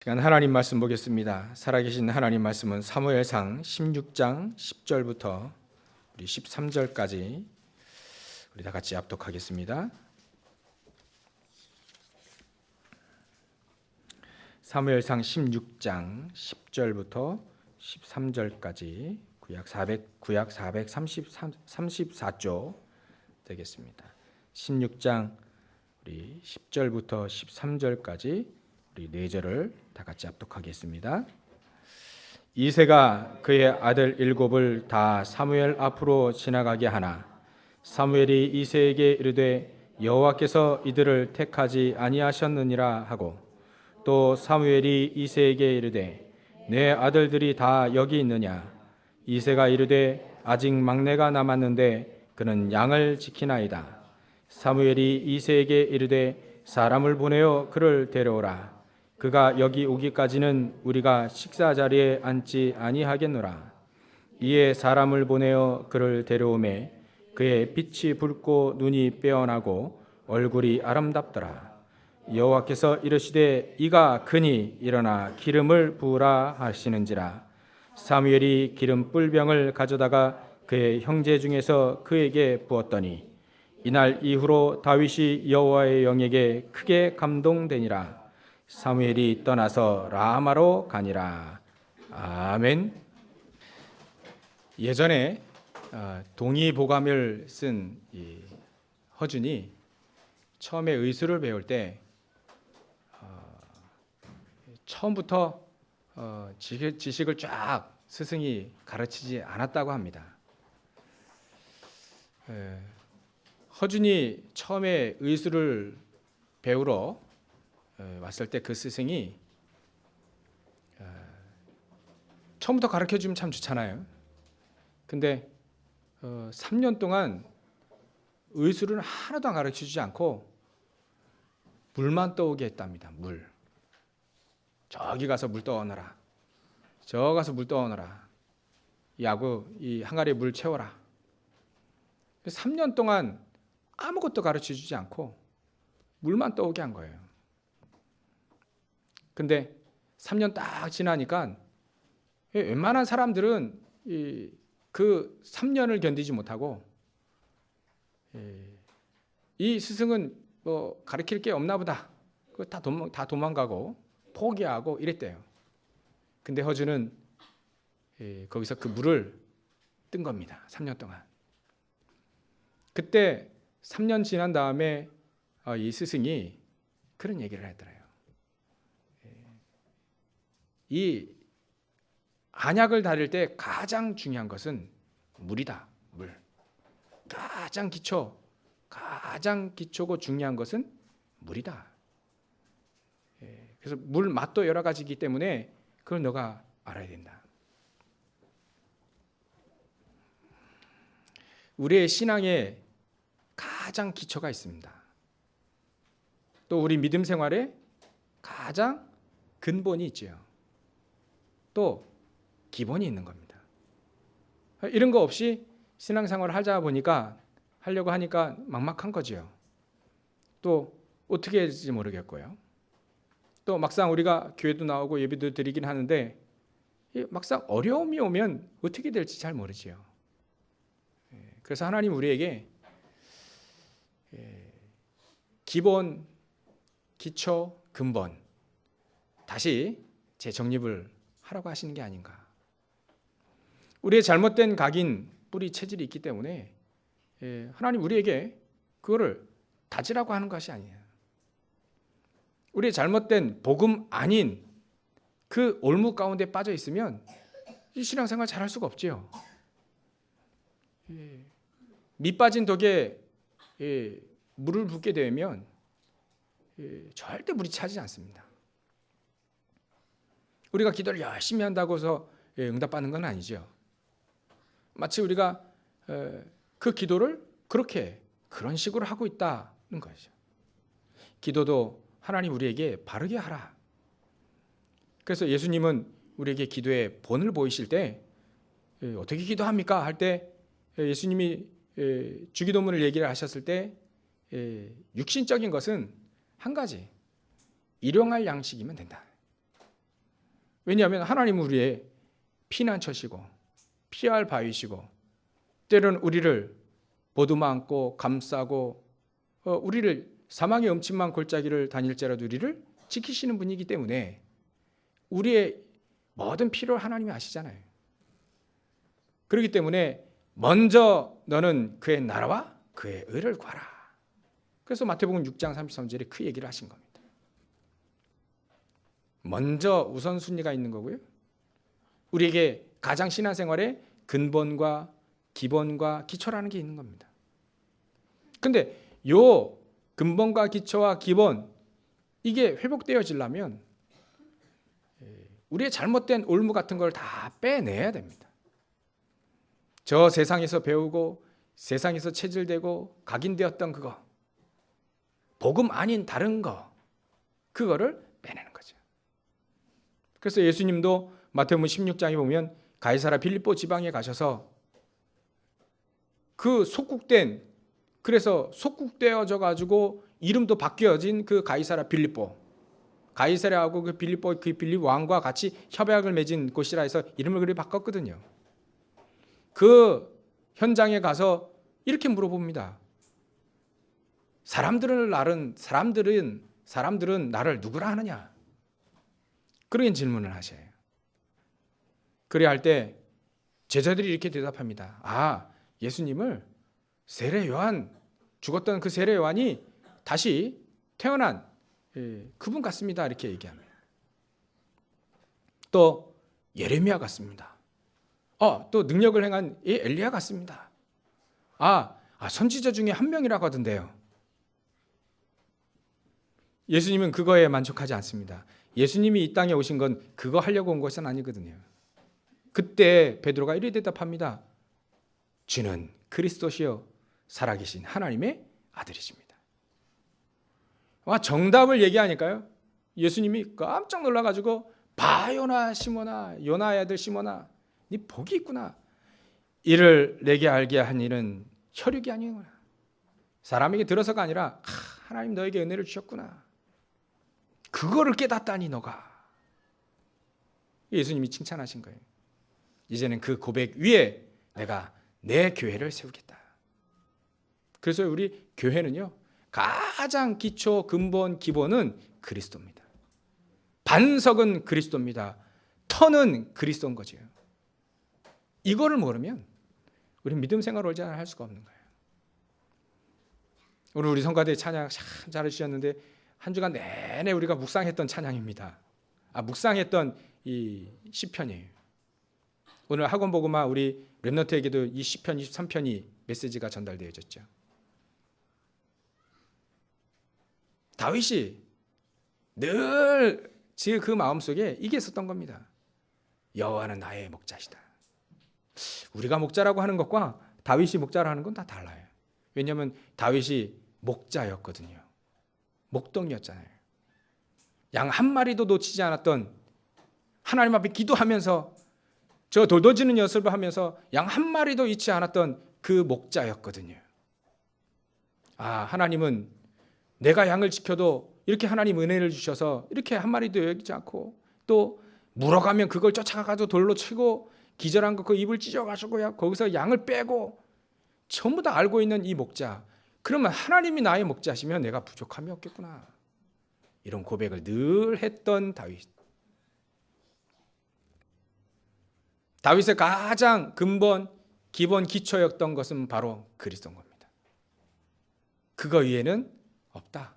시간 하나님 말씀 보겠습니다. 살아계신 하나님 말씀은 사무엘상 16장 10절부터 우리 13절까지 우리 다 같이 합독하겠습니다. 사무엘상 16장 10절부터 13절까지 구약 434조 되겠습니다. 16장 우리 10절부터 13절까지 우리 4절을 다 같이 합독하겠습니다. 이새가 그의 아들 7을 다 사무엘 앞으로 지나가게 하나 사무엘이 이새에게 이르되 여호와께서 이들을 택하지 아니하셨느니라 하고 또 사무엘이 이새에게 이르되 내 아들들이 다 여기 있느냐 이새가 이르되 아직 막내가 남았는데 그는 양을 지키나이다. 사무엘이 이새에게 이르되 사람을 보내어 그를 데려오라. 그가 여기 오기까지는 우리가 식사 자리에 앉지 아니하겠노라. 이에 사람을 보내어 그를 데려오매 그의 빛이 붉고 눈이 빼어나고 얼굴이 아름답더라. 여호와께서 이르시되 이가 크니 일어나 기름을 부으라 하시는지라. 사무엘이 기름 뿔병을 가져다가 그의 형제 중에서 그에게 부었더니 이날 이후로 다윗이 여호와의 영에게 크게 감동되니라. 사무엘이 떠나서 라마로 가니라. 아멘. 예전에 동의보감을 쓴 허준이 처음에 의술을 배울 때 처음부터 지식을 쫙 스승이 가르치지 않았다고 합니다. 허준이 처음에 의술을 배우러 왔을 때 그 스승이 처음부터 가르쳐주면 참 좋잖아요. 근데 3년 동안 의술은 하나도 안 가르쳐주지 않고 물만 떠오게 했답니다. 물. 저기 가서 물 떠오너라. 저 가서 물 떠오너라. 이 항아리에 물 채워라. 3년 동안 아무것도 가르쳐주지 않고 물만 떠오게 한 거예요. 근데 3년 딱 지나니까 웬만한 사람들은 그 3년을 견디지 못하고 이 스승은 뭐 가르칠 게 없나 보다. 다 도망가고 포기하고 이랬대요. 근데 허준은 거기서 그 물을 뜬 겁니다. 3년 동안. 그때 3년 지난 다음에 이 스승이 그런 얘기를 하더래요. 이 안약을 다릴 때 가장 중요한 것은 물이다. 물. 가장 기초고 중요한 것은 물이다. 그래서 물 맛도 여러 가지이기 때문에 그걸 너가 알아야 된다. 우리의 신앙에 가장 기초가 있습니다. 또 우리 믿음 생활에 가장 근본이 있죠. 또 기본이 있는 겁니다. 이런 거 없이 신앙생활을 하려고 하니까 막막한 거죠. 또 어떻게 해야 될지 모르겠고요. 또 막상 우리가 교회도 나오고 예배도 드리긴 하는데 막상 어려움이 오면 어떻게 될지 잘 모르지요. 그래서 하나님 우리에게 기본, 기초, 근본 다시 재정립을 하라고 하시는 게 아닌가. 우리의 잘못된 각인, 뿌리 체질이 있기 때문에 하나님 우리에게 그거를 다지라고 하는 것이 아니에요. 우리의 잘못된 복음 아닌 그 올무 가운데 빠져 있으면 이 신앙생활 잘할 수가 없지요. 밑 빠진 독에 물을 붓게 되면 절대 물이 차지 않습니다. 우리가 기도를 열심히 한다고 해서 응답받는 건 아니죠. 마치 우리가 그 기도를 그런 식으로 하고 있다는 거죠. 기도도 하나님 우리에게 바르게 하라. 그래서 예수님은 우리에게 기도의 본을 보이실 때 어떻게 기도합니까? 할 때 예수님이 주기도문을 얘기를 하셨을 때 육신적인 것은 한 가지 일용할 양식이면 된다. 왜냐하면 하나님은 우리의 피난처시고 피할 바위시고 때로는 우리를 보두마 안고 감싸고 우리를 사망의 음침한 골짜기를 다닐지라도 우리를 지키시는 분이기 때문에 우리의 모든 필요를 하나님이 아시잖아요. 그렇기 때문에 먼저 너는 그의 나라와 그의 의를 구하라. 그래서 마태복음 6장 33절에 그 얘기를 하신 겁니다. 먼저 우선순위가 있는 거고요. 우리에게 가장 신앙생활의 근본과 기본과 기초라는 게 있는 겁니다. 근데 요 근본과 기초와 기본 이게 회복되어지려면 우리의 잘못된 올무 같은 걸 다 빼내야 됩니다. 저 세상에서 배우고 세상에서 체질되고 각인되었던 그거, 복음 아닌 다른 거, 그거를 빼내는 거죠. 그래서 예수님도 마태복음 16장에 보면 가이사랴 빌립보 지방에 가셔서 그 속국된, 그래서 속국되어져 가지고 이름도 바뀌어진 그 가이사랴 빌립보, 가이사랴하고 그 빌립 왕과 같이 협약을 맺은 곳이라 해서 이름을 그리 바꿨거든요. 그 현장에 가서 이렇게 물어봅니다. 사람들은 나를 누구라 하느냐? 그런 질문을 하셔요. 그래 할 때 제자들이 이렇게 대답합니다. 아, 예수님을 세례 요한, 죽었던 그 세례 요한이 다시 태어난 그분 같습니다. 이렇게 얘기합니다. 또 예레미야 같습니다. 또 능력을 행한 엘리야 같습니다. 선지자 중에 한 명이라고 하던데요. 예수님은 그거에 만족하지 않습니다. 예수님이 이 땅에 오신 건 그거 하려고 온 것은 아니거든요. 그때 베드로가 이렇게 대답합니다. 주는 그리스도시요 살아계신 하나님의 아들이십니다. 정답을 얘기하니까요. 예수님이 깜짝 놀라가지고 봐 요나 시몬아, 요나의 아들 시몬아, 네 복이 있구나. 이를 내게 알게 한 일은 혈육이 아니구나. 사람에게 들어서가 아니라 하나님 너에게 은혜를 주셨구나. 그거를 깨닫다니 너가. 예수님이 칭찬하신 거예요. 이제는 그 고백 위에 내가 내 교회를 세우겠다. 그래서 우리 교회는요, 가장 기초, 근본, 기본은 그리스도입니다. 반석은 그리스도입니다. 터는 그리스도인 거죠. 이거를 모르면 우리 믿음 생활을 올 할 수가 없는 거예요. 오늘 우리 성가대 찬양 참 잘해주셨는데 한 주간 내내 우리가 묵상했던 찬양입니다. 묵상했던 이 시편이에요. 오늘 학원 보고만 우리 렘넌트에게도 이 시편 23편이 메시지가 전달되어졌죠. 다윗이 늘 그 마음속에 이게 있었던 겁니다. 여호와는 나의 목자시다. 우리가 목자라고 하는 것과 다윗이 목자라고 하는 건 다 달라요. 왜냐하면 다윗이 목자였거든요. 목동이었잖아요. 양 한 마리도 놓치지 않았던, 하나님 앞에 기도하면서 저 돌도지는 연습을 하면서 양 한 마리도 잃지 않았던 그 목자였거든요. 하나님은 내가 양을 지켜도 이렇게 하나님 은혜를 주셔서 이렇게 한 마리도 여기지 않고, 또 물어가면 그걸 쫓아가서 돌로 치고 기절한 거 그 입을 찢어가지고 거기서 양을 빼고 전부 다 알고 있는 이 목자. 그러면 하나님이 나의 목자시면 내가 부족함이 없겠구나. 이런 고백을 늘 했던 다윗. 다윗의 가장 근본, 기본, 기초였던 것은 바로 그리스도인 겁니다. 그거 위에는 없다.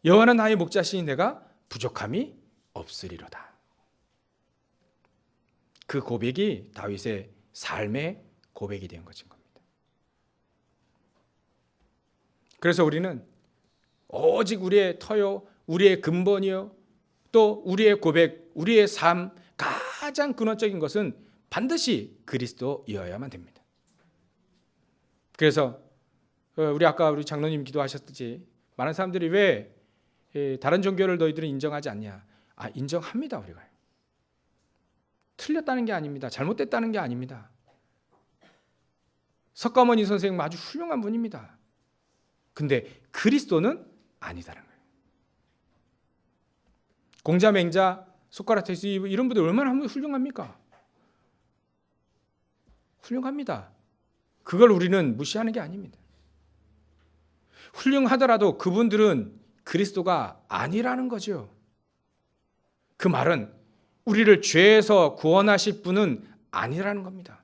여호와는 나의 목자시니 내가 부족함이 없으리로다. 그 고백이 다윗의 삶의 고백이 된 것인 겁니다. 그래서 우리는 오직 우리의 터요, 우리의 근본이요, 또 우리의 고백, 우리의 삶, 가장 근원적인 것은 반드시 그리스도여야만 됩니다. 그래서 아까 우리 장로님 기도하셨듯이 많은 사람들이 왜 다른 종교를 너희들은 인정하지 않냐? 인정합니다. 우리가 틀렸다는 게 아닙니다. 잘못됐다는 게 아닙니다. 석가모니 선생님 아주 훌륭한 분입니다. 근데 그리스도는 아니다라는 거예요. 공자맹자 소크라테스 이런 분들 얼마나 훌륭합니까? 훌륭합니다. 그걸 우리는 무시하는 게 아닙니다. 훌륭하더라도 그분들은 그리스도가 아니라는 거죠. 그 말은 우리를 죄에서 구원하실 분은 아니라는 겁니다.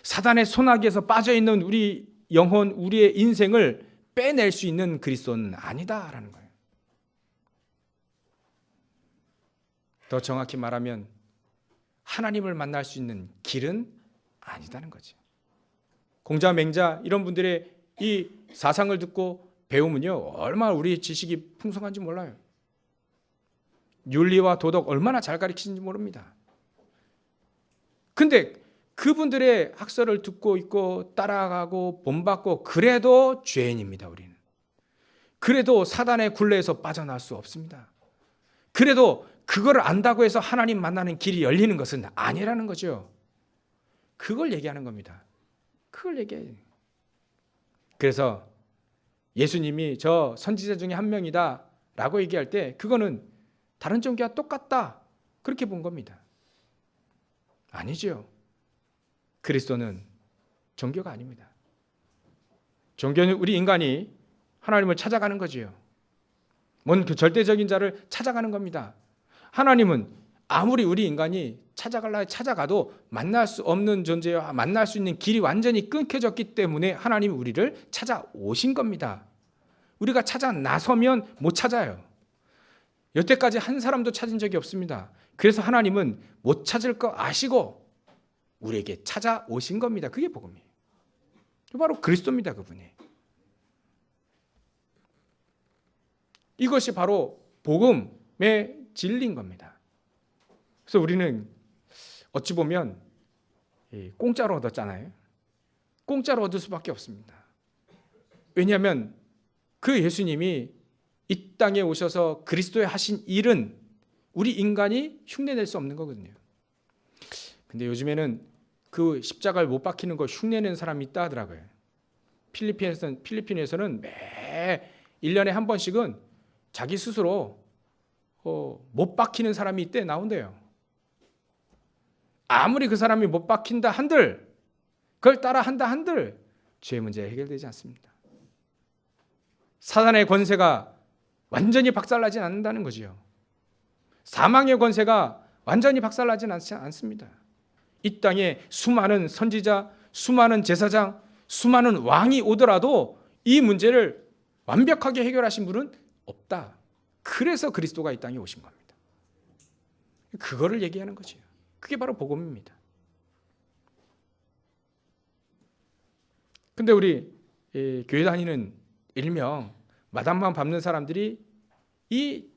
사단의 손아귀에서 빠져있는 우리 영혼, 우리의 인생을 빼낼 수 있는 그리스도는 아니다라는 거예요. 더 정확히 말하면 하나님을 만날 수 있는 길은 아니다는 거죠. 공자, 맹자 이런 분들의 이 사상을 듣고 배우면요, 얼마나 우리의 지식이 풍성한지 몰라요. 윤리와 도덕 얼마나 잘 가르치는지 모릅니다. 근데 그분들의 학설을 듣고 있고 따라가고 본받고 그래도 죄인입니다. 우리는. 그래도 사단의 굴레에서 빠져나올 수 없습니다. 그래도 그걸 안다고 해서 하나님 만나는 길이 열리는 것은 아니라는 거죠. 그걸 얘기하는 겁니다. 그걸 얘기해요. 그래서 예수님이 저 선지자 중에 한 명이다 라고 얘기할 때 그거는 다른 종교와 똑같다 그렇게 본 겁니다. 아니죠. 그리스도는 종교가 아닙니다. 종교는 우리 인간이 하나님을 찾아가는 거지요. 뭔 그 절대적인 자를 찾아가는 겁니다. 하나님은 아무리 우리 인간이 찾아가도 만날 수 없는 존재와 만날 수 있는 길이 완전히 끊겨졌기 때문에 하나님이 우리를 찾아오신 겁니다. 우리가 찾아 나서면 못 찾아요. 여태까지 한 사람도 찾은 적이 없습니다. 그래서 하나님은 못 찾을 거 아시고 우리에게 찾아오신 겁니다. 그게 복음이에요. 바로 그리스도입니다. 그분이. 이것이 바로 복음의 진리인 겁니다. 그래서 우리는 어찌 보면 공짜로 얻었잖아요. 공짜로 얻을 수밖에 없습니다. 왜냐하면 그 예수님이 이 땅에 오셔서 그리스도의 하신 일은 우리 인간이 흉내낼 수 없는 거거든요. 근데 요즘에는 그 십자가를 못 박히는 거 흉내내는 사람이 있다 하더라고요. 필리핀에서는 매 1년에 한 번씩은 자기 스스로 못 박히는 사람이 이때 나온대요. 아무리 그 사람이 못 박힌다 한들 그걸 따라 한다 한들 죄 문제 해결되지 않습니다. 사단의 권세가 완전히 박살나진 않는다는 거지요. 사망의 권세가 완전히 박살나진 않습니다. 이 땅에 수많은 선지자, 수많은 제사장, 수많은 왕이 오더라도 이 문제를 완벽하게 해결하신 분은 없다. 그래서 그리스도가 이 땅에 오신 겁니다. 그거를 얘기하는 거죠. 그게 바로 복음입니다. 근데 우리 교회 다니는 일명 마당만 밟는 사람들이 이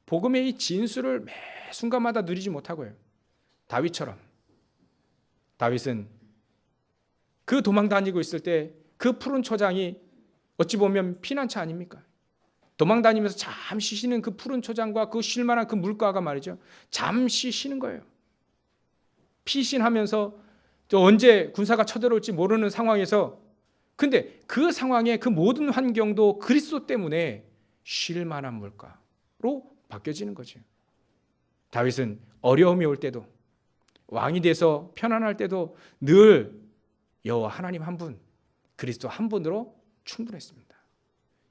복음의 이 진수를 매 순간마다 누리지 못하고요. 다윗처럼. 다윗은 그 도망 다니고 있을 때 그 푸른 초장이 어찌 보면 피난처 아닙니까? 도망 다니면서 잠시 쉬는 그 푸른 초장과 그 쉴 만한 그 물가가 말이죠. 잠시 쉬는 거예요. 피신하면서 또 언제 군사가 쳐들어올지 모르는 상황에서 근데 그 상황에 그 모든 환경도 그리스도 때문에 쉴 만한 물가로 바뀌어지는 거죠. 다윗은 어려움이 올 때도 왕이 돼서 편안할 때도 늘 여호와 하나님 한 분, 그리스도 한 분으로 충분했습니다.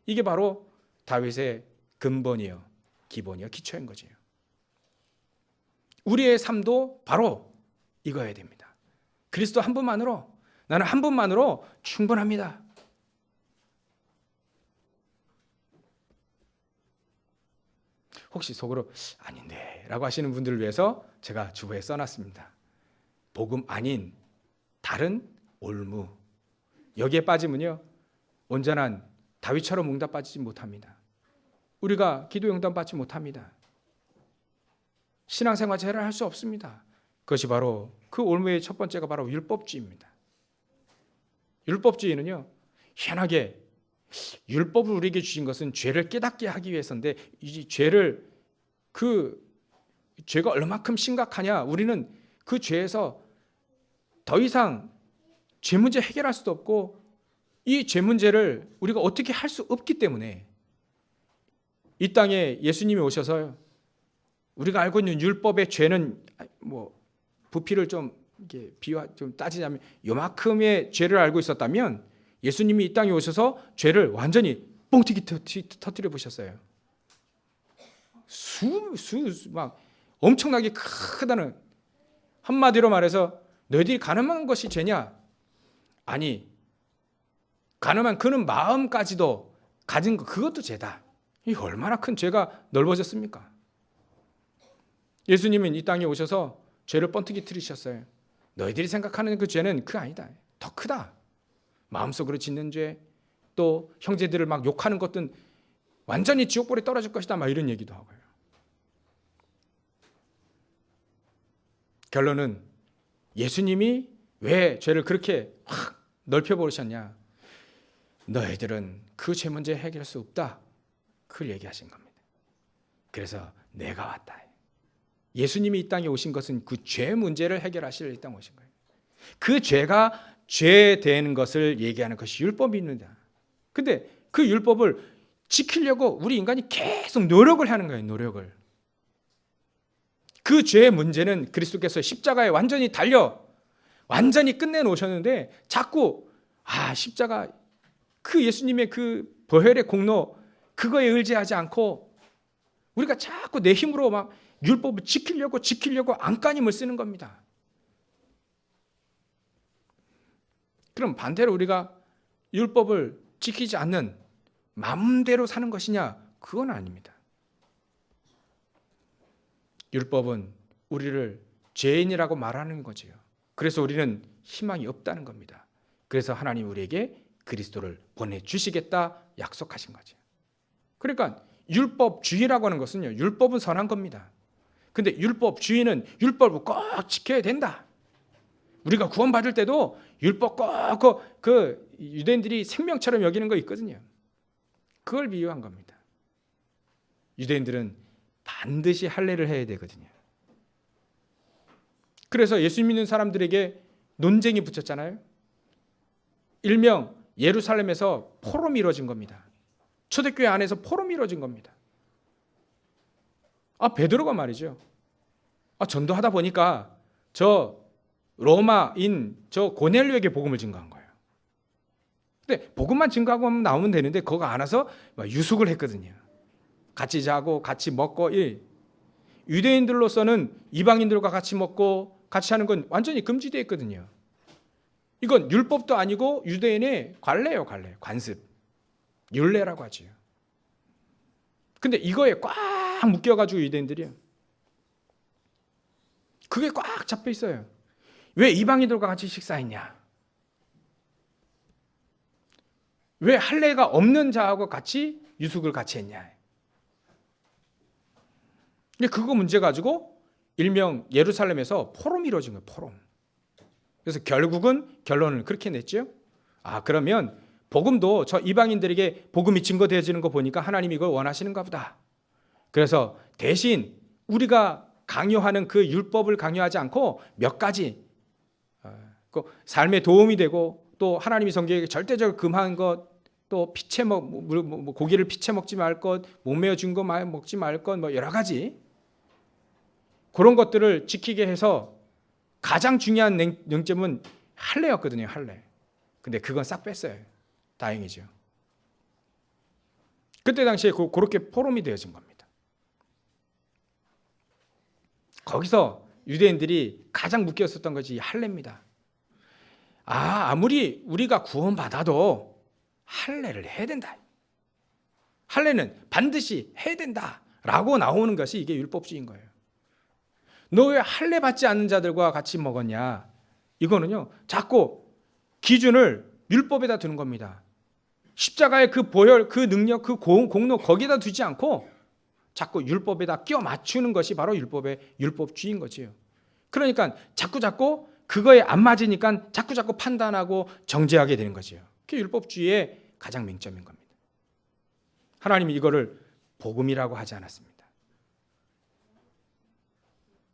이게 바로 다윗의 근본이요, 기본이요, 기초인 거죠. 우리의 삶도 바로 이거여야 됩니다. 그리스도 한 분만으로, 나는 한 분만으로 충분합니다. 혹시 속으로 아닌데 라고 하시는 분들을 위해서 제가 주보에 써놨습니다. 복음 아닌 다른 올무. 여기에 빠지면요 온전한 다윗처럼 응답 받지 못합니다. 우리가 기도 응답 받지 못합니다. 신앙생활 잘 할 수 없습니다. 그것이 바로 그 올무의 첫 번째가 바로 율법주의입니다. 율법주의는요 희한하게 율법을 우리에게 주신 것은 죄를 깨닫게 하기 위해서인데 이 죄가 얼마큼 심각하냐, 우리는 그 죄에서 더 이상 죄 문제 해결할 수도 없고 이 죄 문제를 우리가 어떻게 할 수 없기 때문에 이 땅에 예수님이 오셔서 우리가 알고 있는 율법의 죄는 뭐 부피를 좀 이렇게 비와 좀 따지자면 요만큼의 죄를 알고 있었다면 예수님이 이 땅에 오셔서 죄를 완전히 뻥튀기 터뜨려 보셨어요. 막 엄청나게 크다는, 한마디로 말해서 너희들이 가늠한 것이 죄냐? 아니, 가늠한 그는 마음까지도 가진 거, 그것도 죄다. 이 얼마나 큰 죄가 넓어졌습니까? 예수님은 이 땅에 오셔서 죄를 뻥튀기 틀으셨어요. 너희들이 생각하는 그 죄는 그 아니다. 더 크다. 마음속으로 짓는 죄, 또 형제들을 막 욕하는 것들은 완전히 지옥불에 떨어질 것이다. 막 이런 얘기도 하고요. 결론은 예수님이 왜 죄를 그렇게 확 넓혀버리셨냐? 너희들은 그 죄 문제 해결할 수 없다. 그걸 얘기하신 겁니다. 그래서 내가 왔다. 예수님이 이 땅에 오신 것은 그 죄 문제를 해결하시려 이 땅에 오신 거예요. 그 죄가 죄되는 것을 얘기하는 것이 율법입니다. 근데 그 율법을 지키려고 우리 인간이 계속 노력을 하는 거예요. 노력을. 그 죄의 문제는 그리스도께서 십자가에 완전히 달려 완전히 끝내놓으셨는데 자꾸 십자가 그 예수님의 그 보혈의 공로 그거에 의지하지 않고 우리가 자꾸 내 힘으로 막 율법을 지키려고 안간힘을 쓰는 겁니다. 그럼 반대로 우리가 율법을 지키지 않는 마음대로 사는 것이냐? 그건 아닙니다. 율법은 우리를 죄인이라고 말하는 거지요. 그래서 우리는 희망이 없다는 겁니다. 그래서 하나님 우리에게 그리스도를 보내주시겠다 약속하신 거죠. 그러니까 율법주의라고 하는 것은요, 율법은 선한 겁니다. 근데 율법주의는 율법을 꼭 지켜야 된다. 우리가 구원받을 때도 율법 꼭 그 유대인들이 생명처럼 여기는 거 있거든요. 그걸 비유한 겁니다. 유대인들은 반드시 할례를 해야 되거든요. 그래서 예수 믿는 사람들에게 논쟁이 붙였잖아요. 일명 예루살렘에서 포럼이 이루어진 겁니다. 초대교회 안에서 포럼이 이루어진 겁니다. 베드로가 말이죠. 전도하다 보니까 저 로마인 저 고넬료에게 복음을 증거한 거예요. 근데 복음만 증거하고 나오면 되는데 그거 안 와서 유숙을 했거든요. 같이 자고 같이 먹고. 유대인들로서는 이방인들과 같이 먹고 같이 하는 건 완전히 금지되어 있거든요. 이건 율법도 아니고 유대인의 관례예요. 관례, 관습, 율례라고 하죠. 근데 이거에 꽉 묶여가지고 유대인들이요, 그게 꽉 잡혀 있어요. 왜 이방인들과 같이 식사했냐? 왜 할례가 없는 자하고 같이 유숙을 같이 했냐? 근데 그거 문제 가지고 일명 예루살렘에서 포럼이 이루어진 거예요. 포럼. 그래서 결국은 결론을 그렇게 냈죠. 그러면 복음도 저 이방인들에게 복음이 증거되어지는 거 보니까 하나님이 이걸 원하시는가 보다. 그래서 대신 우리가 강요하는 그 율법을 강요하지 않고 몇 가지 삶에 도움이 되고 또 하나님이 성경에 절대적으로 금한 것, 또 피채 고기를 피채 먹지 말 것, 못 메어 준 거 먹지 말 것, 여러 가지 그런 것들을 지키게 해서 가장 중요한 쟁점은 할례였거든요. 할례. 근데 그건 싹 뺐어요. 다행이죠. 그때 당시에 그렇게 포럼이 되어진 겁니다. 거기서 유대인들이 가장 묶여 있었던 것이 할례입니다. 아무리 우리가 구원받아도 할례를 해야 된다. 할례는 반드시 해야 된다라고 나오는 것이 이게 율법주의인 거예요. 너 왜 할례 받지 않는 자들과 같이 먹었냐? 이거는요, 자꾸 기준을 율법에다 두는 겁니다. 십자가의 그 보혈, 그 능력, 그 공로 거기다 두지 않고 자꾸 율법에다 끼워 맞추는 것이 바로 율법주의인 거지요. 그러니까 자꾸 그거에 안 맞으니까 자꾸 판단하고 정죄하게 되는 거지요. 그게 율법주의의 가장 맹점인 겁니다. 하나님이 이거를 복음이라고 하지 않았습니다.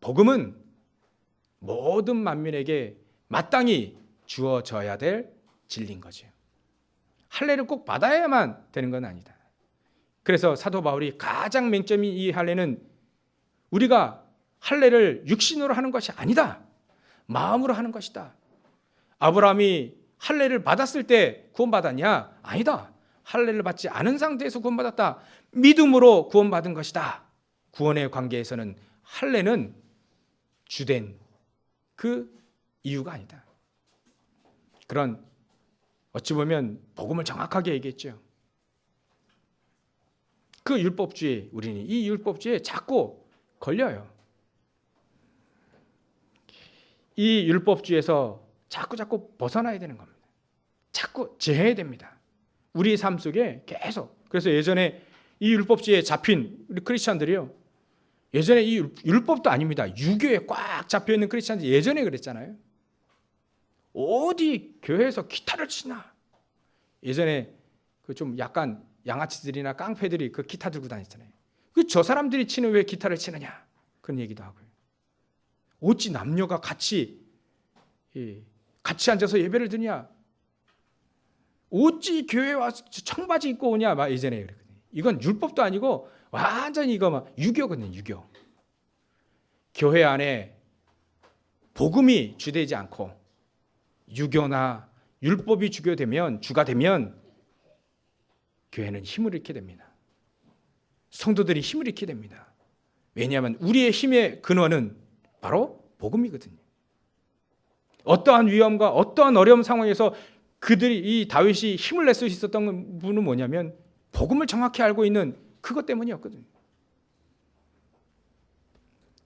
복음은 모든 만민에게 마땅히 주어져야 될 진리인 거죠. 할례를 꼭 받아야만 되는 건 아니다. 그래서 사도 바울이 가장 맹점이 이 할례는 우리가 할례를 육신으로 하는 것이 아니다. 마음으로 하는 것이다. 아브라함이 할례를 받았을 때 구원받았냐? 아니다. 할례를 받지 않은 상태에서 구원받았다. 믿음으로 구원받은 것이다. 구원의 관계에서는 할례는 주된 그 이유가 아니다. 그런 어찌 보면 복음을 정확하게 얘기했죠. 그 율법주의, 우리는 이 율법주의에 자꾸 걸려요. 이 율법주의에서 자꾸 벗어나야 되는 겁니다. 자꾸 제해야 됩니다. 우리의 삶 속에 계속. 그래서 예전에 이 율법주의에 잡힌 우리 크리스찬들이요. 예전에 이 율법도 아닙니다. 유교에 꽉 잡혀있는 크리스찬들이 예전에 그랬잖아요. 어디 교회에서 기타를 치나. 예전에 그 좀 약간 양아치들이나 깡패들이 그 기타 들고 다녔잖아요. 저 사람들이 치는 왜 기타를 치느냐. 그런 얘기도 하고요. 어찌 남녀가 같이 앉아서 예배를 드냐. 어찌 교회에 와서 청바지 입고 오냐. 막 예전에 그랬거든요. 이건 율법도 아니고 완전히 이거 막 유교거든요. 유교. 교회 안에 복음이 주되지 않고 유교나 율법이 주가 되면 교회는 힘을 잃게 됩니다. 성도들이 힘을 잃게 됩니다. 왜냐하면 우리의 힘의 근원은 바로 복음이거든요. 어떠한 위험과 어떠한 어려운 상황에서 이 다윗이 힘을 낼 수 있었던 분은 뭐냐면 복음을 정확히 알고 있는 그것 때문이었거든요.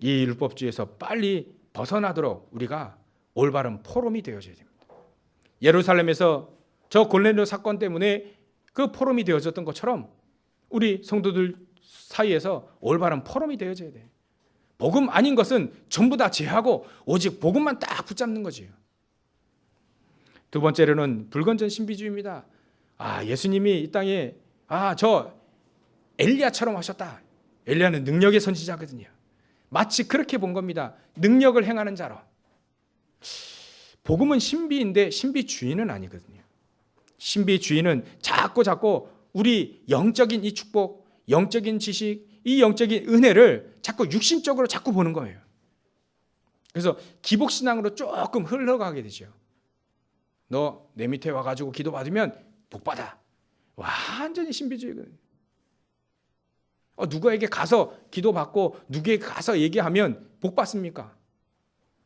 이 율법주의에서 빨리 벗어나도록 우리가 올바른 포럼이 되어져야 됩니다. 예루살렘에서 저 골넬료 사건 때문에 그 포럼이 되어졌던 것처럼 우리 성도들 사이에서 올바른 포럼이 되어져야 돼요. 복음 아닌 것은 전부 다 제하고 오직 복음만 딱 붙잡는 거지요. 두 번째로는 불건전 신비주의입니다. 예수님이 이 땅에 저 엘리야처럼 하셨다. 엘리야는 능력의 선지자거든요. 마치 그렇게 본 겁니다. 능력을 행하는 자로. 복음은 신비인데 신비주의는 아니거든요. 신비주의는 자꾸 우리 영적인 이 축복, 영적인 지식, 이 영적인 은혜를 자꾸 육신적으로 자꾸 보는 거예요. 그래서 기복신앙으로 조금 흘러가게 되죠. 너 내 밑에 와가지고 기도받으면 복받아. 완전히 신비주의거든요. 누구에게 가서 기도받고 누구에게 가서 얘기하면 복받습니까?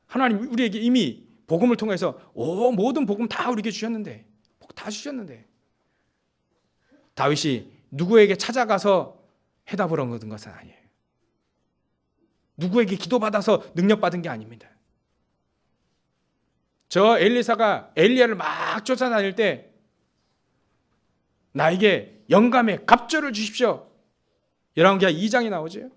하나님 우리에게 이미 복음을 통해서 모든 복음 다 우리에게 주셨는데 복 다 주셨는데 다윗이 누구에게 찾아가서 해답을 얻은 것은 아니에요. 누구에게 기도받아서 능력받은 게 아닙니다. 저 엘리사가 엘리야를 막 쫓아다닐 때 나에게 영감의 갑절을 주십시오. 열왕기하 2장에 나오죠.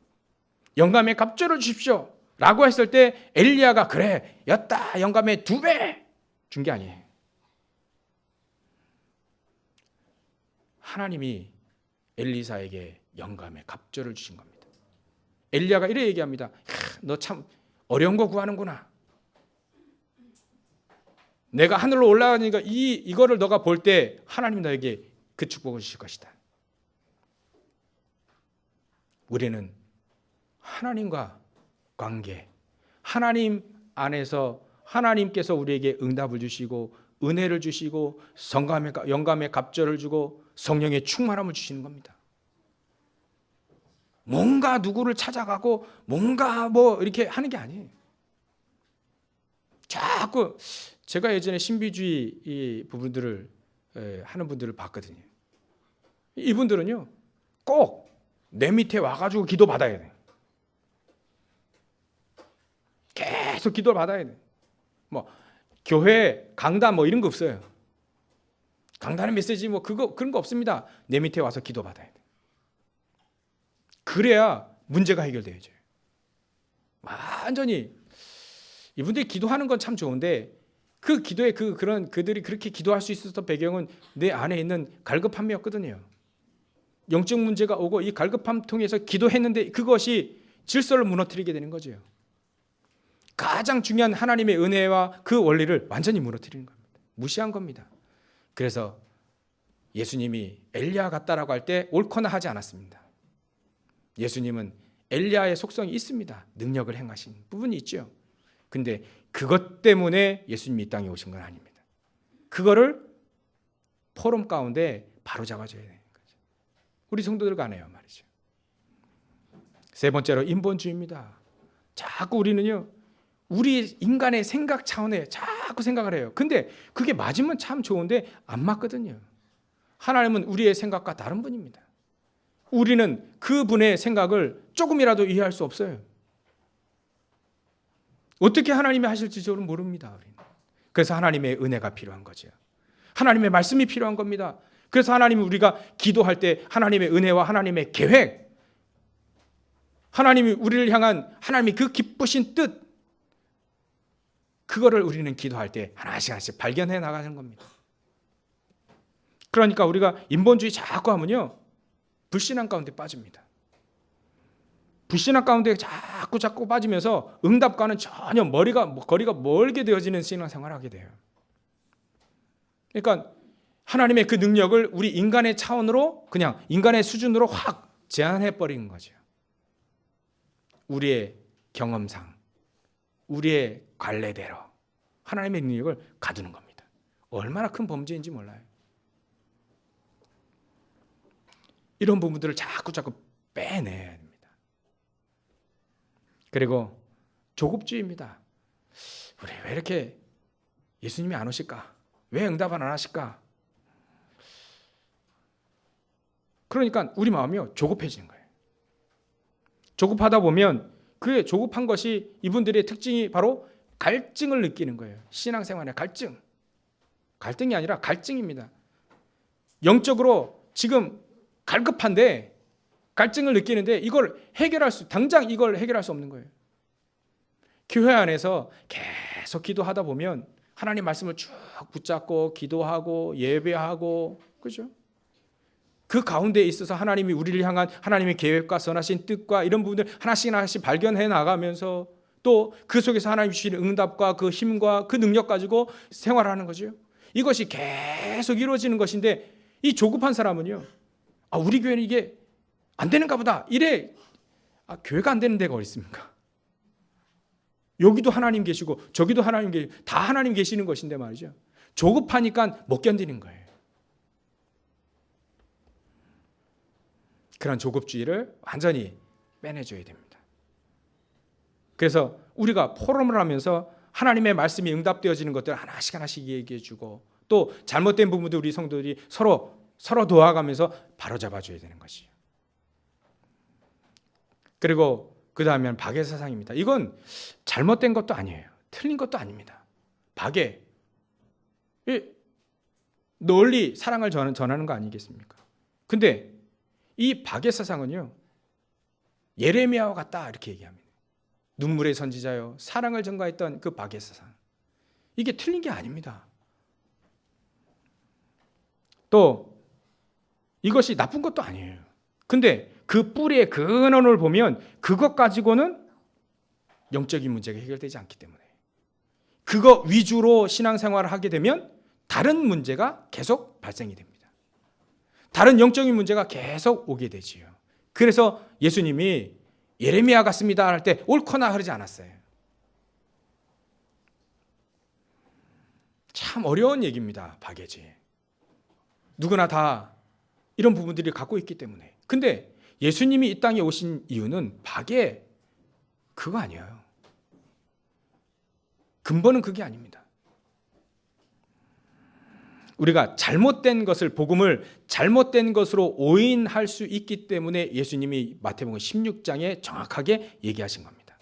영감의 갑절을 주십시오 라고 했을 때 엘리야가 그래 였다 영감의 2배 준 게 아니에요. 하나님이 엘리사에게 영감의 갑절을 주신 겁니다. 엘리야가 이래 얘기합니다. 너 참 어려운 거 구하는구나. 내가 하늘로 올라가니까 이거를 너가 볼 때 하나님이 너에게 그 축복을 주실 것이다. 우리는 하나님과 관계, 하나님 안에서 하나님께서 우리에게 응답을 주시고 은혜를 주시고 영감의 갑절을 주고 성령의 충만함을 주시는 겁니다. 뭔가 누구를 찾아가고 뭔가 이렇게 하는 게 아니에요. 자꾸 제가 예전에 신비주의 이 부분들을 하는 분들을 봤거든요. 이분들은요 꼭 내 밑에 와가지고 기도 받아야 돼. 계속 기도를 받아야 돼. 교회 강단 이런 거 없어요. 강단의 메시지 그런 거 없습니다. 내 밑에 와서 기도 받아야 돼. 그래야 문제가 해결되어져요. 완전히 이분들이 기도하는 건 참 좋은데 그 기도에 그들이 그렇게 기도할 수 있었던 배경은 내 안에 있는 갈급함이었거든요. 영적 문제가 오고 이 갈급함 통해서 기도했는데 그것이 질서를 무너뜨리게 되는 거죠. 가장 중요한 하나님의 은혜와 그 원리를 완전히 무너뜨리는 겁니다. 무시한 겁니다. 그래서 예수님이 엘리야 같다라고 할 때 옳거나 하지 않았습니다. 예수님은 엘리야의 속성이 있습니다. 능력을 행하신 부분이 있죠. 근데 그것 때문에 예수님이 이 땅에 오신 건 아닙니다. 그거를 포럼 가운데 바로 잡아줘야 되는 거죠. 우리 성도들 간에요 말이죠. 세 번째로 인본주의입니다. 자꾸 우리는요, 우리 인간의 생각 차원에 자꾸 생각을 해요. 근데 그게 맞으면 참 좋은데 안 맞거든요. 하나님은 우리의 생각과 다른 분입니다. 우리는 그분의 생각을 조금이라도 이해할 수 없어요. 어떻게 하나님이 하실지 저는 모릅니다. 우리는. 그래서 하나님의 은혜가 필요한 거죠. 하나님의 말씀이 필요한 겁니다. 그래서 하나님이 우리가 기도할 때 하나님의 은혜와 하나님의 계획, 하나님이 우리를 향한 하나님의 그 기쁘신 뜻, 그거를 우리는 기도할 때 하나씩 하나씩 발견해 나가는 겁니다. 그러니까 우리가 인본주의 자꾸 하면요, 불신앙 가운데 빠집니다. 불신앙 가운데 자꾸 빠지면서 응답과는 전혀 거리가 멀게 되어지는 신앙생활을 하게 돼요. 그러니까 하나님의 그 능력을 우리 인간의 차원으로, 그냥 인간의 수준으로 확 제한해 버리는 거죠. 우리의 경험상, 우리의 관례대로 하나님의 능력을 가두는 겁니다. 얼마나 큰 범죄인지 몰라요. 이런 부분들을 자꾸 빼내야 됩니다. 그리고 조급주의입니다. 우리 왜 이렇게 예수님이 안 오실까? 왜 응답을 안 하실까? 그러니까 우리 마음이요, 조급해지는 거예요. 조급하다 보면 그의 조급한 것이 이분들의 특징이 바로 갈증을 느끼는 거예요. 신앙생활의 갈증. 갈등이 아니라 갈증입니다. 영적으로 지금 갈급한데 갈증을 느끼는데 당장 이걸 해결할 수 없는 거예요. 교회 안에서 계속 기도하다 보면 하나님 말씀을 쭉 붙잡고 기도하고 예배하고, 그죠? 그 가운데 있어서 하나님이 우리를 향한 하나님의 계획과 선하신 뜻과 이런 부분들 하나씩 발견해 나가면서 또 그 속에서 하나님 주시는 응답과 그 힘과 그 능력 가지고 생활하는 거죠. 이것이 계속 이루어지는 것인데, 이 조급한 사람은요, 우리 교회는 이게 안 되는가 보다 이래. 교회가 안 되는 데가 어디 있습니까? 여기도 하나님 계시고 저기도 하나님 계시고 다 하나님 계시는 것인데 말이죠. 조급하니까 못 견디는 거예요. 그런 조급주의를 완전히 빼내줘야 됩니다. 그래서 우리가 포럼을 하면서 하나님의 말씀이 응답되어지는 것들을 하나씩 얘기해주고, 또 잘못된 부분도 우리 성도들이 서로 도와가면서 바로잡아줘야 되는 것이에요. 그리고 그 다음에는 박해 사상입니다. 이건 잘못된 것도 아니에요. 틀린 것도 아닙니다. 박해, 널리 사랑을 전하는 거 아니겠습니까? 근데 이 박해 사상은요, 예레미야와 같다 이렇게 얘기합니다. 눈물의 선지자요, 사랑을 전가했던 그 박해 사상, 이게 틀린 게 아닙니다. 또 이것이 나쁜 것도 아니에요. 근데 그 뿌리의 근원을 보면 그것 가지고는 영적인 문제가 해결되지 않기 때문에, 그거 위주로 신앙생활을 하게 되면 다른 문제가 계속 발생이 됩니다. 다른 영적인 문제가 계속 오게 되지요. 그래서 예수님이 예레미야 같습니다 할 때 옳거나 그러지 않았어요. 참 어려운 얘기입니다. 박해지. 누구나 다 이런 부분들이 갖고 있기 때문에. 근데 예수님이 이 땅에 오신 이유는 박해 그거 아니에요. 근본은 그게 아닙니다. 우리가 잘못된 것을, 복음을 잘못된 것으로 오인할 수 있기 때문에 예수님이 마태복음 16장에 정확하게 얘기하신 겁니다.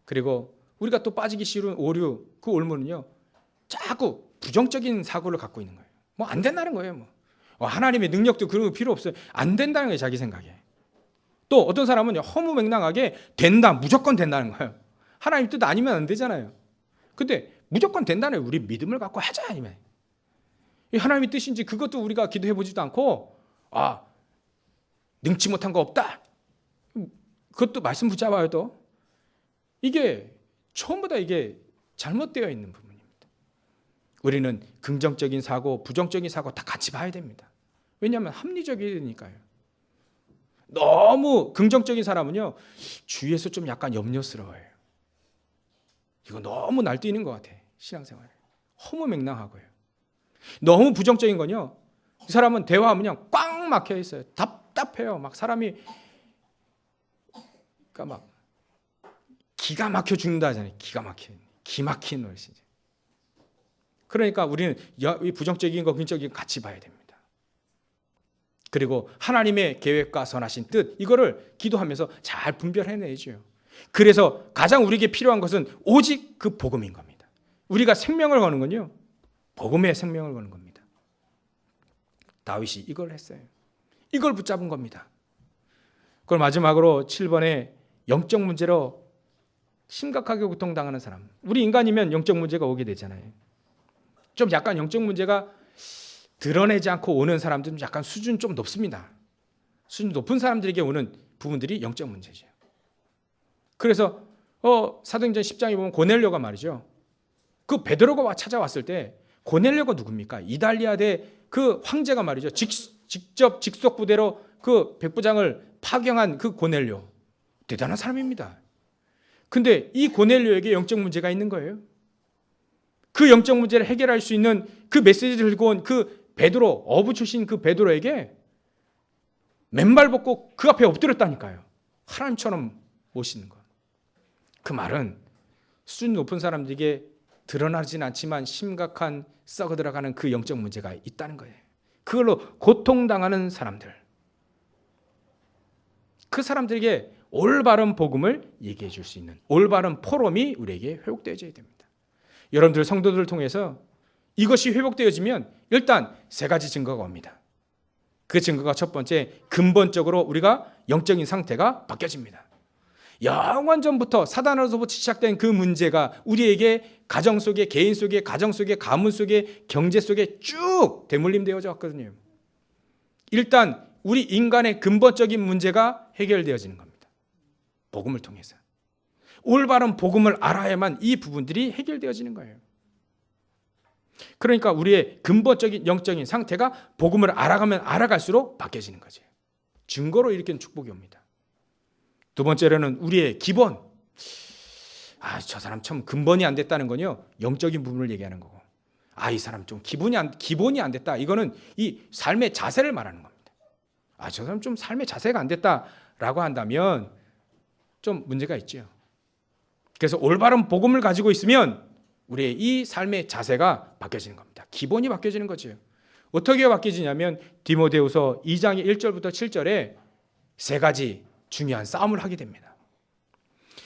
그리고 우리가 또 빠지기 쉬운 오류, 그 올무는요, 자꾸 부정적인 사고를 갖고 있는 거예요. 뭐 안 된다는 거예요. 하나님의 능력도 그런 거 필요 없어요. 안 된다는 거예요, 자기 생각에. 또 어떤 사람은 허무맹랑하게 된다, 무조건 된다는 거예요. 하나님 뜻 아니면 안 되잖아요. 근데 무조건 된다는, 우리 믿음을 갖고 하자 아니면. 하나님의 뜻인지 그것도 우리가 기도해 보지도 않고, 능치 못한 거 없다, 그것도 말씀 붙잡아요. 또 이게 처음보다 이게 잘못되어 있는 부분입니다. 우리는 긍정적인 사고, 부정적인 사고 다 같이 봐야 됩니다. 왜냐하면 합리적이니까요. 너무 긍정적인 사람은요, 주위에서 좀 약간 염려스러워요. 이거 너무 날뛰는 것 같아, 신앙생활에. 허무맹랑하고요. 너무 부정적인 건요, 이 사람은 대화하면 그냥 꽉 막혀 있어요. 답답해요. 막 사람이, 그러니까 막 기가 막혀 죽는다 하잖아요. 기 막힌 노릇이죠. 그러니까 우리는 이 부정적인 거, 긍정적인 거 같이 봐야 됩니다. 그리고 하나님의 계획과 선하신 뜻, 이거를 기도하면서 잘 분별해내죠. 그래서 가장 우리에게 필요한 것은 오직 그 복음인 겁니다. 우리가 생명을 거는 건요, 복음의 생명을 거는 겁니다. 다윗이 이걸 했어요. 이걸 붙잡은 겁니다. 그걸 마지막으로 7번에 영적 문제로 심각하게 고통당하는 사람. 우리 인간이면 영적 문제가 오게 되잖아요. 좀 약간 영적 문제가 드러내지 않고 오는 사람들은 약간 수준 좀 높습니다. 수준 높은 사람들에게 오는 부분들이 영적 문제죠. 그래서 사도행전 10장에 보면 고넬료가 말이죠, 그 베드로가 찾아왔을 때 고넬료가 누굽니까? 이달리아대 그 황제가 말이죠, 직접 직속 부대로 그 백부장을 파병한 그 고넬료, 대단한 사람입니다. 근데 이 고넬료에게 영적 문제가 있는 거예요. 그 영적 문제를 해결할 수 있는 그 메시지를 들고 온 그 베드로, 어부 출신 그 베드로에게 맨발 벗고 그 앞에 엎드렸다니까요. 하나님처럼 모시는 것. 그 말은 수준 높은 사람들에게 드러나진 않지만 심각한 썩어 들어가는 그 영적 문제가 있다는 거예요. 그걸로 고통당하는 사람들, 그 사람들에게 올바른 복음을 얘기해 줄 수 있는 올바른 포럼이 우리에게 회복되어져야 됩니다. 여러분들 성도들을 통해서 이것이 회복되어지면 일단 세 가지 증거가 옵니다. 그 증거가 첫 번째, 근본적으로 우리가 영적인 상태가 바뀌어집니다. 영원전부터 사단으로부터 시작된 그 문제가 우리에게 가정 속에, 개인 속에, 가정 속에, 가문 속에, 경제 속에 쭉 대물림되어져 왔거든요. 일단 우리 인간의 근본적인 문제가 해결되어지는 겁니다. 복음을 통해서. 올바른 복음을 알아야만 이 부분들이 해결되어지는 거예요. 그러니까 우리의 근본적인 영적인 상태가 복음을 알아가면 알아갈수록 바뀌어지는 거죠. 증거로 일으키는 축복이 옵니다. 두 번째로는 우리의 기본. 저 사람 참 근본이 안 됐다는 건요, 영적인 부분을 얘기하는 거고, 이 사람 좀 기본이 안 됐다, 이거는 이 삶의 자세를 말하는 겁니다. 저 사람 좀 삶의 자세가 안 됐다라고 한다면 좀 문제가 있죠. 그래서 올바른 복음을 가지고 있으면 우리의 이 삶의 자세가 바뀌어지는 겁니다. 기본이 바뀌어지는 거죠. 어떻게 바뀌어지냐면 디모데후서 2장의 1절부터 7절에 세 가지 중요한 싸움을 하게 됩니다.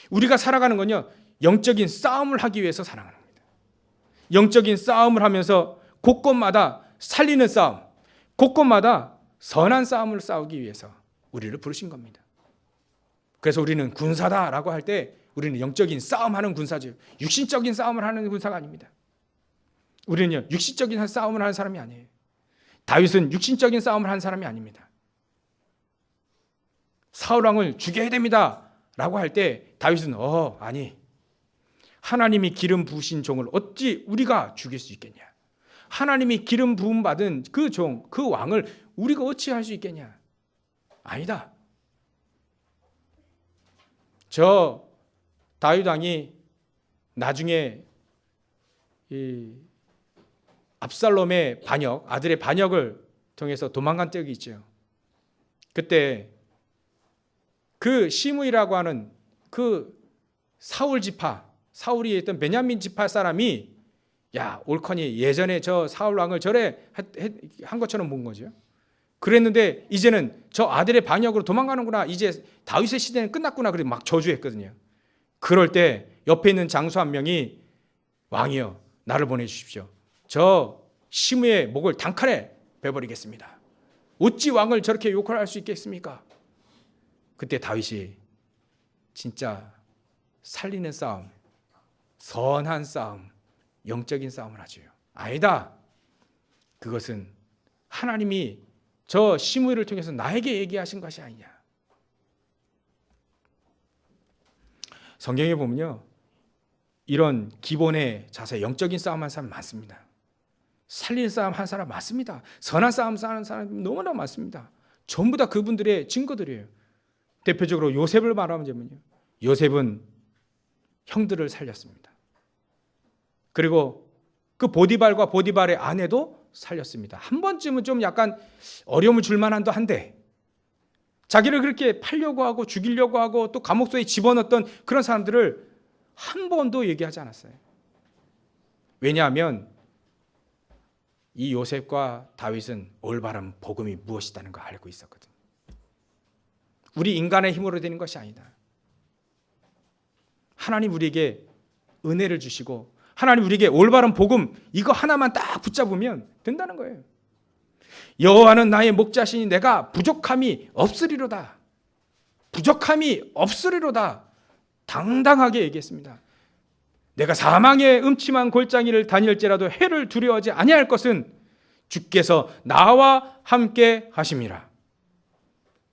우리가 살아가는 건요, 영적인 싸움을 하기 위해서 살아가는 겁니다. 영적인 싸움을 하면서 곳곳마다 살리는 싸움, 곳곳마다 선한 싸움을 싸우기 위해서 우리를 부르신 겁니다. 그래서 우리는 군사다라고 할 때 우리는 영적인 싸움하는 군사죠. 육신적인 싸움을 하는 군사가 아닙니다. 우리는요, 육신적인 싸움을 하는 사람이 아니에요. 다윗은 육신적인 싸움을 하는 사람이 아닙니다. 사울 왕을 죽여야 됩니다 라고 할 때 다윗은 아니, 하나님이 기름 부으신 종을 어찌 우리가 죽일 수 있겠냐, 하나님이 기름 부음 받은 그 종, 그 왕을 우리가 어찌 할 수 있겠냐, 아니다. 저 다윗 왕이 나중에 이 압살롬의 반역, 아들의 반역을 통해서 도망간 적이 있죠. 그때 그 시므이라고 하는 그 사울 지파, 사울이 있던 베냐민 지파 사람이 옳거니 예전에 저 사울 왕을 저래 한 것처럼 본 거죠. 그랬는데 이제는 저 아들의 반역으로 도망가는구나, 이제 다윗의 시대는 끝났구나, 그래서 막 저주했거든요. 그럴 때 옆에 있는 장수 한 명이 왕이여, 나를 보내주십시오. 저 시므의 목을 단칼에 베버리겠습니다. 어찌 왕을 저렇게 욕할 수 있겠습니까? 그때 다윗이 진짜 살리는 싸움, 선한 싸움, 영적인 싸움을 하죠. 아니다. 그것은 하나님이 저 시므이를 통해서 나에게 얘기하신 것이 아니냐. 성경에 보면요, 이런 기본의 자세, 영적인 싸움 하는 사람 많습니다. 살리는 싸움 하는 사람 많습니다. 선한 싸움 하는 사람 너무나 많습니다. 전부 다 그분들의 증거들이에요. 대표적으로 요셉을 말하면요, 요셉은 형들을 살렸습니다. 그리고 그 보디발과 보디발의 아내도 살렸습니다. 한 번쯤은 좀 약간 어려움을 줄 만한도 한데, 자기를 그렇게 팔려고 하고 죽이려고 하고 또 감옥소에 집어넣었던 그런 사람들을 한 번도 얘기하지 않았어요. 왜냐하면 이 요셉과 다윗은 올바른 복음이 무엇이라는 걸 알고 있었거든요. 우리 인간의 힘으로 되는 것이 아니다. 하나님 우리에게 은혜를 주시고 하나님 우리에게 올바른 복음 이거 하나만 딱 붙잡으면 된다는 거예요. 여호와는 나의 목자시니 내가 부족함이 없으리로다. 부족함이 없으리로다. 당당하게 얘기했습니다. 내가 사망의 음침한 골짜기를 다닐지라도 해를 두려워하지 아니할 것은 주께서 나와 함께 하심이라.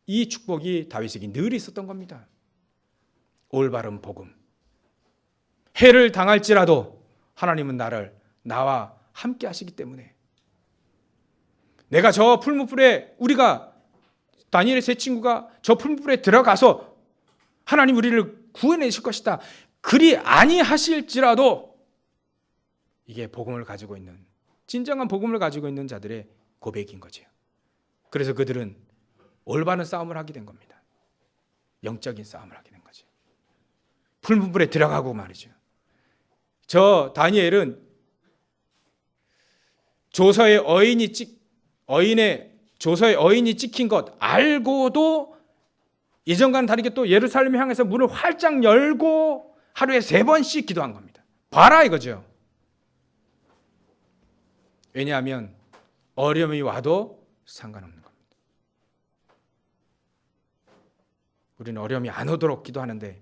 이 축복이 다윗에게 늘 있었던 겁니다. 올바른 복음. 해를 당할지라도 하나님은 나와 함께 하시기 때문에, 내가 저 풀무불에, 우리가 다니엘의 세 친구가 저 풀무불에 들어가서 하나님 우리를 구해내실 것이다, 그리 아니하실지라도, 이게 복음을 가지고 있는, 진정한 복음을 가지고 있는 자들의 고백인 거죠. 그래서 그들은 올바른 싸움을 하게 된 겁니다. 영적인 싸움을 하게 된 거죠. 풀무불에 들어가고 말이죠. 저 다니엘은 조서의 어인이 찍힌 것 알고도 예전과는 다르게 또 예루살렘 향해서 문을 활짝 열고 하루에 3번씩 기도한 겁니다. 봐라 이거죠. 왜냐하면 어려움이 와도 상관없는 겁니다. 우리는 어려움이 안 오도록 기도하는데,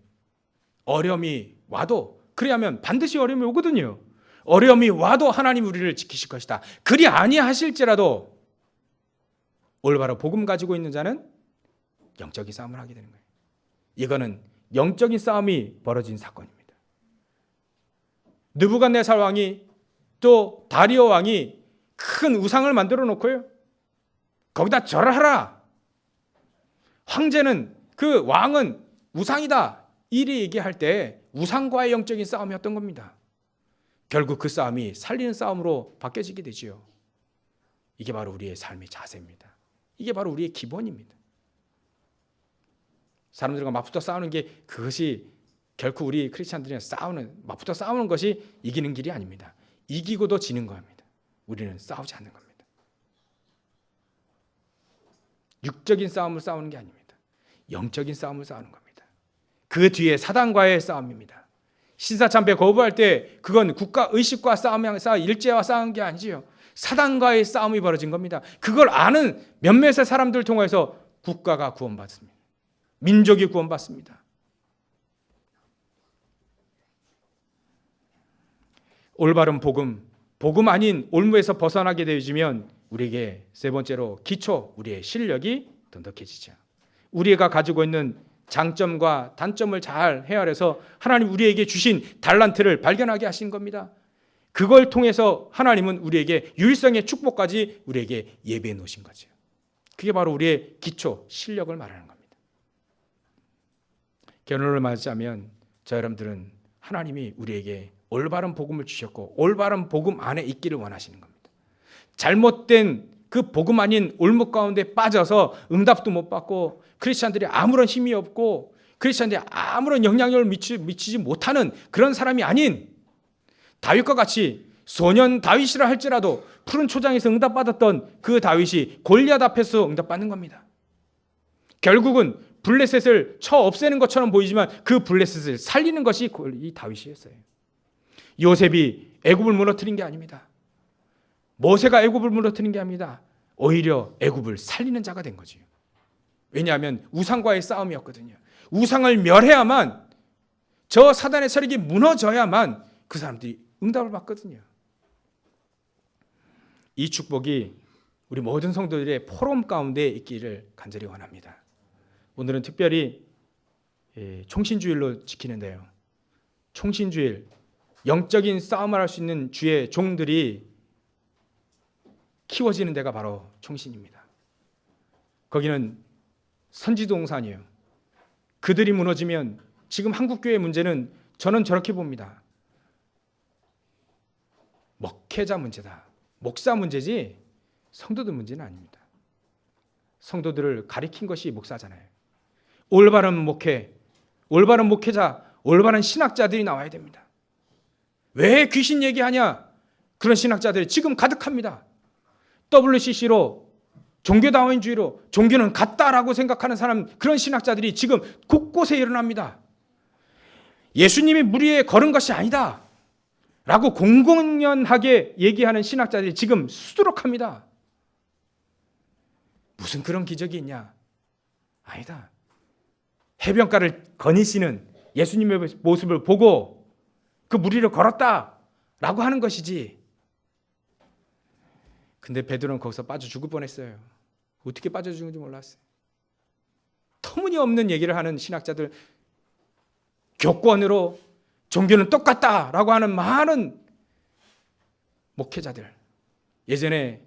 어려움이 와도, 그래야면 반드시 어려움이 오거든요. 어려움이 와도 하나님 우리를 지키실 것이다. 그리 아니하실지라도 올바로 복음 가지고 있는 자는 영적인 싸움을 하게 되는 거예요. 이거는 영적인 싸움이 벌어진 사건입니다. 느부갓네살 왕이, 또 다리오 왕이 큰 우상을 만들어 놓고요, 거기다 절을 하라. 황제는, 그 왕은 우상이다, 이리 얘기할 때 우상과의 영적인 싸움이었던 겁니다. 결국 그 싸움이 살리는 싸움으로 바뀌어지게 되지요. 이게 바로 우리의 삶의 자세입니다. 이게 바로 우리의 기본입니다. 사람들과 맞붙어 싸우는 게, 그것이 결코 우리 크리스찬들이랑 맞붙어 싸우는 것이 이기는 길이 아닙니다. 이기고도 지는 겁니다. 우리는 싸우지 않는 겁니다. 육적인 싸움을 싸우는 게 아닙니다. 영적인 싸움을 싸우는 겁니다. 그 뒤에 사단과의 싸움입니다. 신사참배 거부할 때 그건 국가 의식과 일제와 싸운 게 아니지요. 사단과의 싸움이 벌어진 겁니다. 그걸 아는 몇몇의 사람들 통해서 국가가 구원받습니다. 민족이 구원받습니다. 올바른 복음 아닌 올무에서 벗어나게 되어지면 우리에게 세 번째로 기초, 우리의 실력이 돈독해지죠. 우리가 가지고 있는 장점과 단점을 잘 헤아려서 하나님 우리에게 주신 달란트를 발견하게 하신 겁니다. 그걸 통해서 하나님은 우리에게 유일성의 축복까지 우리에게 예비해 놓으신 거죠. 그게 바로 우리의 기초, 실력을 말하는 겁니다. 결론을 맞자면 저 여러분들은 하나님이 우리에게 올바른 복음을 주셨고 올바른 복음 안에 있기를 원하시는 겁니다. 잘못된 그 복음 아닌 올무 가운데 빠져서 응답도 못 받고 크리스찬들이 아무런 힘이 없고 크리스찬들이 아무런 영향력을 미치지 못하는 그런 사람이 아닌 다윗과 같이 소년 다윗이라 할지라도 푸른 초장에서 응답받았던 그 다윗이 골리앗 앞에서 응답받는 겁니다. 결국은 블레셋을 쳐 없애는 것처럼 보이지만 그 블레셋을 살리는 것이 이 다윗이었어요. 요셉이 애굽을 무너뜨린 게 아닙니다. 모세가 애굽을 무너뜨린 게 아닙니다. 오히려 애굽을 살리는 자가 된 거지요. 왜냐하면 우상과의 싸움이었거든요. 우상을 멸해야만, 저 사단의 세력이 무너져야만 그 사람들이 응답을 받거든요. 이 축복이 우리 모든 성도들의 포럼 가운데 있기를 간절히 원합니다. 오늘은 특별히 총신주일로 지키는데요. 총신주일, 영적인 싸움을 할 수 있는 주의 종들이 키워지는 데가 바로 총신입니다. 거기는 선지동산이에요. 그들이 무너지면 지금 한국교회 문제는 저는 저렇게 봅니다. 목회자 문제다. 목사 문제지 성도들 문제는 아닙니다. 성도들을 가리킨 것이 목사잖아요. 올바른 목회, 올바른 목회자, 올바른 신학자들이 나와야 됩니다. 왜 귀신 얘기하냐? 그런 신학자들이 지금 가득합니다. WCC로 종교다원주의로 종교는 같다라고 생각하는 사람, 그런 신학자들이 지금 곳곳에 일어납니다. 예수님이 물 위에 걸은 것이 아니다 라고 공공연하게 얘기하는 신학자들이 지금 수두룩합니다. 무슨 그런 기적이 있냐? 아니다. 해변가를 거니시는 예수님의 모습을 보고 그 물 위를 걸었다라고 하는 것이지. 근데 베드로는 거기서 빠져 죽을 뻔했어요. 어떻게 빠져 죽는지 몰랐어요. 터무니없는 얘기를 하는 신학자들, 교권으로 종교는 똑같다라고 하는 많은 목회자들, 예전에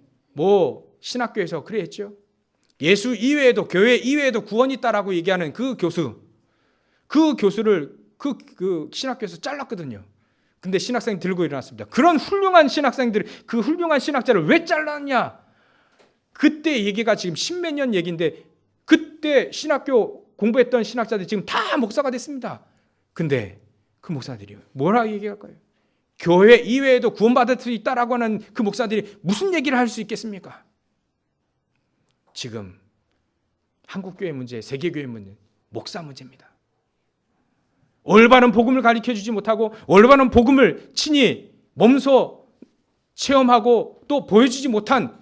신학교에서 그래 했죠. 예수 이외에도, 교회 이외에도 구원이 있다라고 얘기하는 그 교수를 그 신학교에서 잘랐거든요. 근데 신학생이 들고 일어났습니다. 그런 훌륭한 신학생들, 그 훌륭한 신학자를 왜 잘랐냐? 그때 얘기가 지금 십몇 년 얘기인데, 그때 신학교 공부했던 신학자들이 지금 다 목사가 됐습니다. 근데 그 목사들이 뭐라 얘기할 거예요? 교회 이외에도 구원받을 수 있다라고 하는 그 목사들이 무슨 얘기를 할 수 있겠습니까? 지금 한국교회 문제, 세계교회 문제, 목사 문제입니다. 올바른 복음을 가르쳐주지 못하고 올바른 복음을 친히 몸소 체험하고 또 보여주지 못한,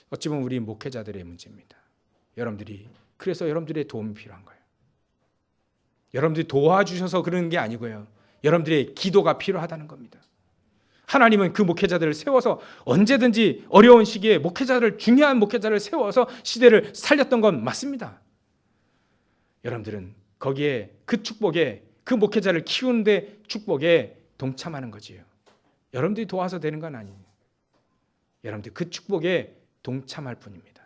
어찌 보면 우리 목회자들의 문제입니다. 그래서 여러분들의 도움이 필요한 거예요. 여러분들이 도와주셔서 그러는 게 아니고요. 여러분들의 기도가 필요하다는 겁니다. 하나님은 그 목회자들을 세워서 언제든지 어려운 시기에 중요한 목회자를 세워서 시대를 살렸던 건 맞습니다. 여러분들은 거기에 그 축복에, 그 목회자를 키우는데 축복에 동참하는 거지요. 여러분들이 도와서 되는 건 아니에요. 여러분들 그 축복에 동참할 뿐입니다.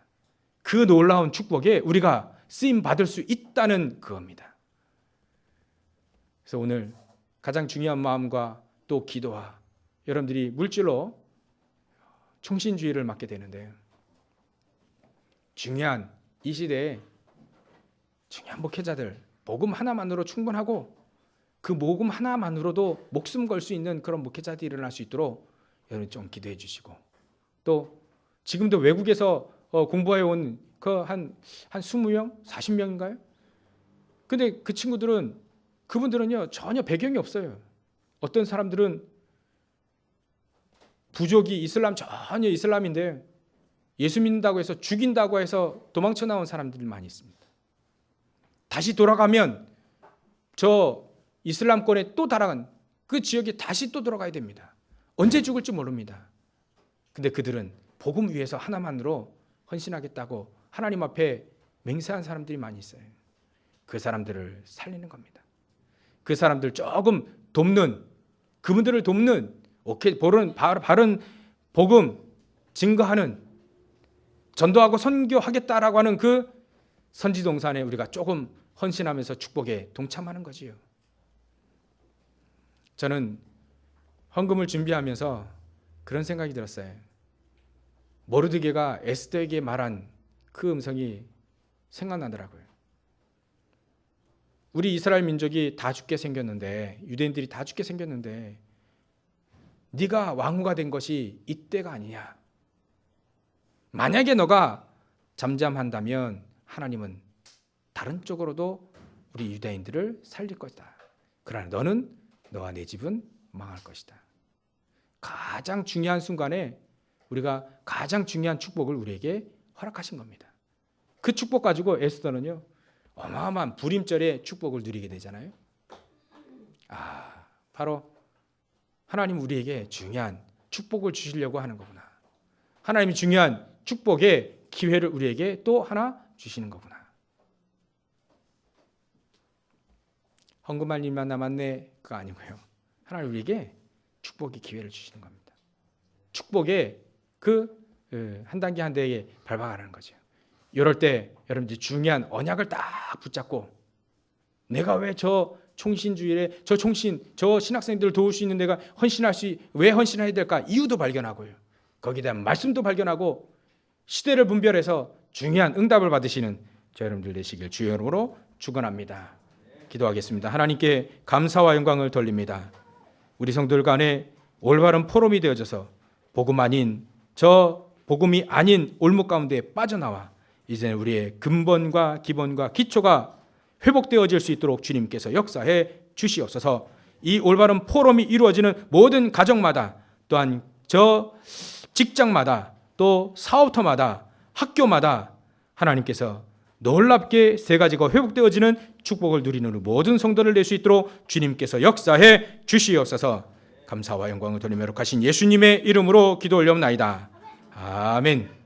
그 놀라운 축복에 우리가 쓰임 받을 수 있다는 그겁니다. 그래서 오늘 가장 중요한 마음과 또 기도와 여러분들이 물질로 충신주의를 맡게 되는데, 중요한 이 시대에 중요한 목회자들, 복음 하나만으로 충분하고 그 복음 하나만으로도 목숨 걸 수 있는 그런 목회자들이 일어날 수 있도록 여러분 좀 기도해 주시고, 또 지금도 외국에서 공부해 온 그 한 20명, 40명인가요? 근데 그분들은요 전혀 배경이 없어요. 어떤 사람들은 부족이 전혀 이슬람인데 예수 믿는다고 해서 죽인다고 해서 도망쳐 나온 사람들이 많이 있습니다. 다시 돌아가면 저 이슬람권에 또 달아간 그 지역에 다시 또 들어가야 됩니다. 언제 죽을지 모릅니다. 근데 그들은 복음 위해서 하나만으로 헌신하겠다고 하나님 앞에 맹세한 사람들이 많이 있어요. 그 사람들을 살리는 겁니다. 그 사람들 조금 그분들을 돕는, 바른 복음 증거하는, 전도하고 선교하겠다라고 하는 그 선지동산에 우리가 조금 헌신하면서 축복에 동참하는 거지요. 저는 헌금을 준비하면서 그런 생각이 들었어요. 모르드게가 에스더에게 말한 그 음성이 생각나더라고요. 우리 이스라엘 민족이 다 죽게 생겼는데, 유대인들이 다 죽게 생겼는데 네가 왕후가 된 것이 이때가 아니냐. 만약에 너가 잠잠한다면 하나님은 다른 쪽으로도 우리 유대인들을 살릴 것이다. 그러나 너는, 너와 내 집은 망할 것이다. 가장 중요한 순간에 우리가 가장 중요한 축복을 우리에게 허락하신 겁니다. 그 축복 가지고 에스더는요 어마어마한 불임절의 축복을 누리게 되잖아요. 바로 하나님 우리에게 중요한 축복을 주시려고 하는 거구나. 하나님이 중요한 축복의 기회를 우리에게 또 하나 주시는 거구나. 헌금할 일만 남았네, 그거 아니고요. 하나님 우리에게 축복의 기회를 주시는 겁니다. 축복의 한 단계 한 단계 밟아가는 거죠. 이럴 때 여러분들이 중요한 언약을 딱 붙잡고 내가 왜 저 총신주일에 저 신학생들을 도울 수 있는 내가 왜 헌신해야 될까? 이유도 발견하고요. 거기에 대한 말씀도 발견하고 시대를 분별해서 중요한 응답을 받으시는 저 여러분들 되시길 주의 이름으로 축원합니다. 기도하겠습니다. 하나님께 감사와 영광을 돌립니다. 우리 성도들 간에 올바른 포럼이 되어져서 복음이 아닌 올무 가운데 빠져나와 이제 우리의 근본과 기본과 기초가 회복되어질 수 있도록 주님께서 역사해 주시옵소서. 이 올바른 포럼이 이루어지는 모든 가정마다, 또한 저 직장마다, 또 사업터마다, 학교마다 하나님께서 놀랍게 세 가지가 회복되어지는 축복을 누리는 모든 성도를 낼 수 있도록 주님께서 역사해 주시옵소서. 감사와 영광을 돌리며 거룩하신 예수님의 이름으로 기도 올려옵나이다. 아멘.